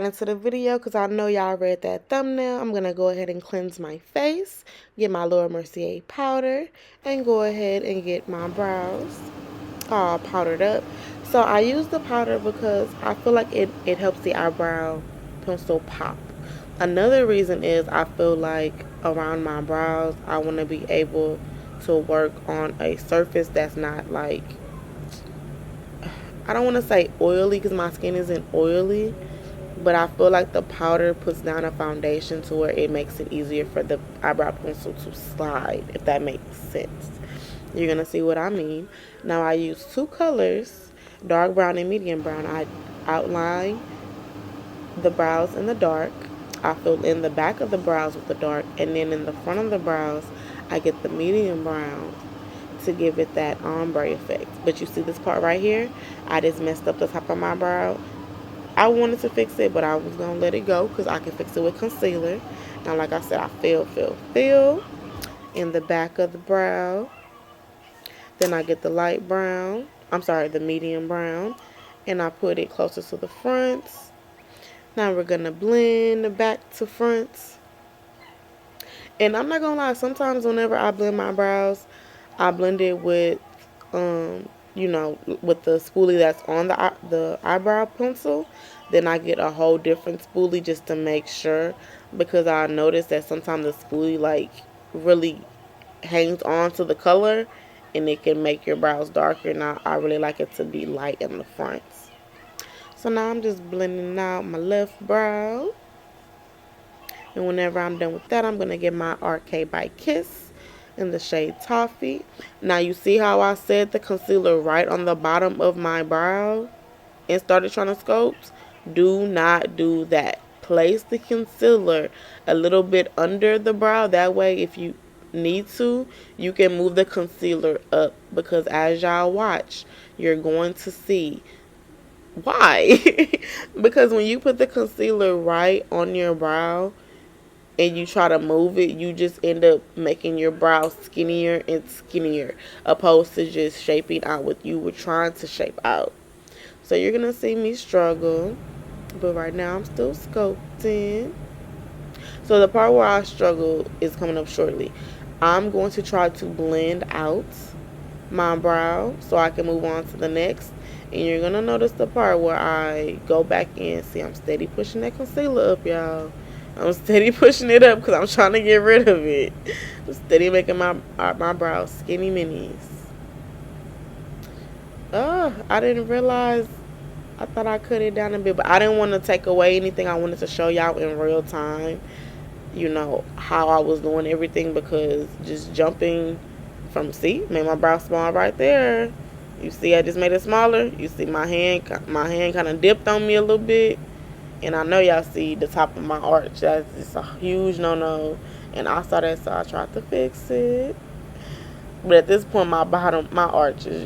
Into the video because I know y'all read that thumbnail. I'm going to go ahead and cleanse my face, get my Laura Mercier powder, and go ahead and get my brows all powdered up. So I use the powder because I feel like it helps the eyebrow pencil pop. Another reason is I feel like around my brows I want to be able to work on a surface that's not like, I don't want to say oily because my skin isn't oily, but I feel like the powder puts down a foundation to where it makes it easier for the eyebrow pencil to slide, if that makes sense. You're going to see what I mean. Now I use two colors, dark brown and medium brown. I outline the brows in the dark. I fill in the back of the brows with the dark, and then in the front of the brows, I get the medium brown to give it that ombre effect. But you see this part right here? I just messed up the top of my brow. I wanted to fix it, but I was going to let it go because I can fix it with concealer. Now, like I said, I fill in the back of the brow. Then I get the light brown. I'm sorry, the medium brown. And I put it closer to the fronts. Now we're going to blend the back to fronts. And I'm not going to lie, sometimes whenever I blend my brows, I blend it with, with the spoolie that's on the eyebrow pencil. Then I get a whole different spoolie just to make sure, because I noticed that sometimes the spoolie like really hangs on to the color and it can make your brows darker. And I really like it to be light in the fronts. So now I'm just blending out my left brow. And whenever I'm done with that, I'm going to get my RK by Kiss in the shade Toffee. Now you see how I said the concealer right on the bottom of my brow and started trying to sculpt? Do not do that. Place the concealer a little bit under the brow. That way, if you need to, you can move the concealer up, because as y'all watch, you're going to see why. Because when you put the concealer right on your brow and you try to move it, you just end up making your brows skinnier and skinnier, opposed to just shaping out what you were trying to shape out. So you're going to see me struggle, but right now I'm still sculpting. So the part where I struggle is coming up shortly. I'm going to try to blend out my brow so I can move on to the next. And you're going to notice the part where I go back in. See, I'm steady pushing that concealer up, y'all. I'm steady pushing it up because I'm trying to get rid of it. I'm steady making my brows skinny minis. I didn't realize. I thought I cut it down a bit, but I didn't want to take away anything. I wanted to show y'all in real time, how I was doing everything, because just jumping from, see, made my brow small right there. You see I just made it smaller. You see my hand kind of dipped on me a little bit. And I know y'all see the top of my arch. That's just a huge no-no. And I saw that, so I tried to fix it. But at this point, my arch is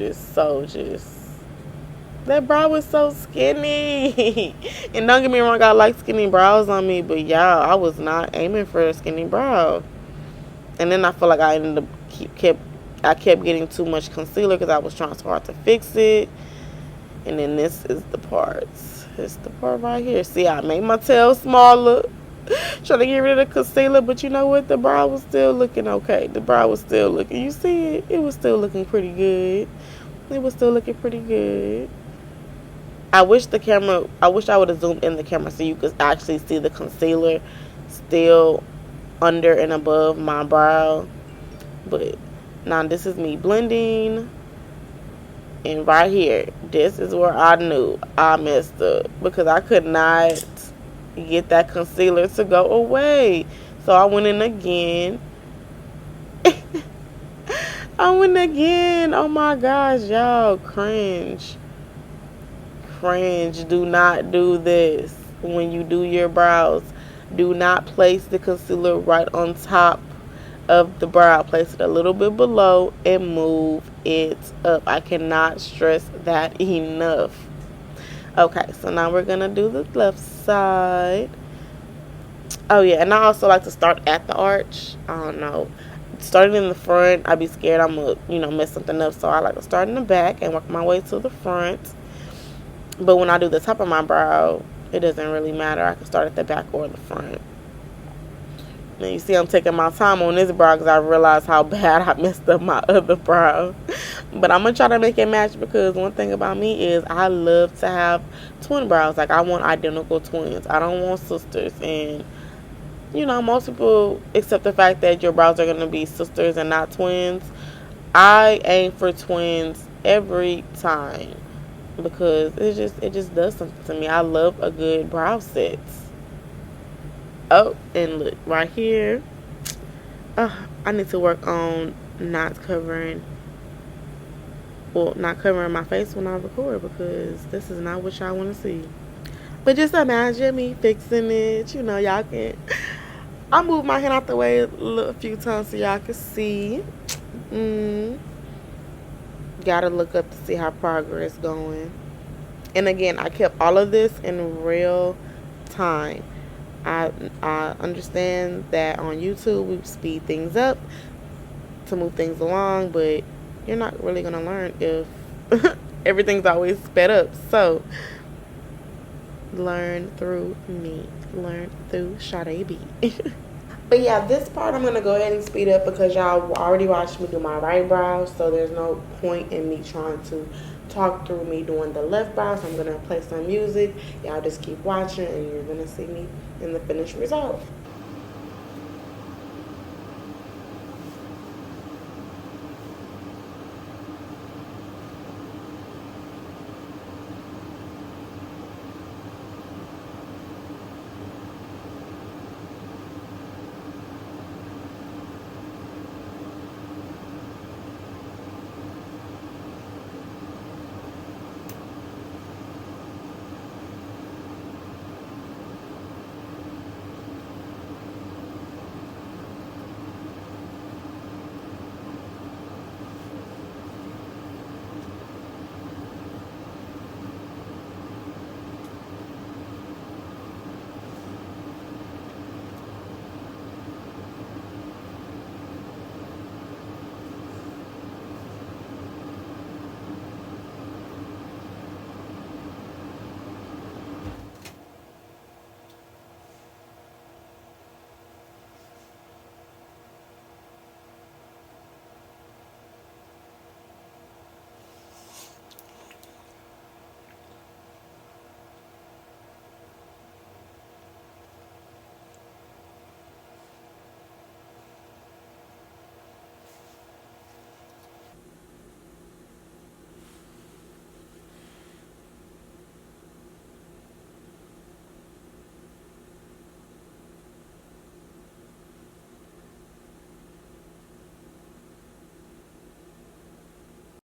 that brow was so skinny. And don't get me wrong, I like skinny brows on me. But y'all, I was not aiming for a skinny brow. And then I feel like I ended up I kept getting too much concealer because I was trying so hard to fix it. And then this is the parts. It's the part right here. See, I made my tail smaller, trying to get rid of the concealer, but you know what? The brow was still looking okay. The brow was still looking, you see it? It was still looking pretty good. It was still looking pretty good. I wish I would have zoomed in the camera so you could actually see the concealer still under and above my brow. But now this is me blending. And right here, this is where I knew I messed up, because I could not get that concealer to go away. So I went in again. Oh my gosh, y'all, cringe. Do not do this when you do your brows. Do not place the concealer right on top of the brow. Place it a little bit below and move it up. I cannot stress that enough. Okay, so now we're gonna do the left side. Oh yeah, and I also like to start at the arch. I don't know, starting in the front, I'd be scared I'm gonna mess something up, so I like to start in the back and work my way to the front. But when I do the top of my brow, It doesn't really matter. I can start at the back or the front. And you see I'm taking my time on this brow because I realized how bad I messed up my other brow. But I'm going to try to make it match because one thing about me is I love to have twin brows. Like, I want identical twins. I don't want sisters. And, you know, most people accept the fact that your brows are going to be sisters and not twins. I aim for twins every time because it just does something to me. I love a good brow set. Oh, and look right here. I need to work on not covering my face when I record because this is not what y'all want to see. But just imagine me fixing it. You know, y'all can. I moved my hand out the way a few times so y'all can see. Gotta look up to see how progress going. And again, I kept all of this in real time. I understand that on YouTube we speed things up to move things along, but you're not really gonna learn if everything's always sped up. So learn through me. Learn through Shar'dea. But yeah, this part I'm going to go ahead and speed up because y'all already watched me do my right brow. So there's no point in me trying to talk through me doing the left brow. So I'm going to play some music. Y'all just keep watching and you're going to see me in the finished result.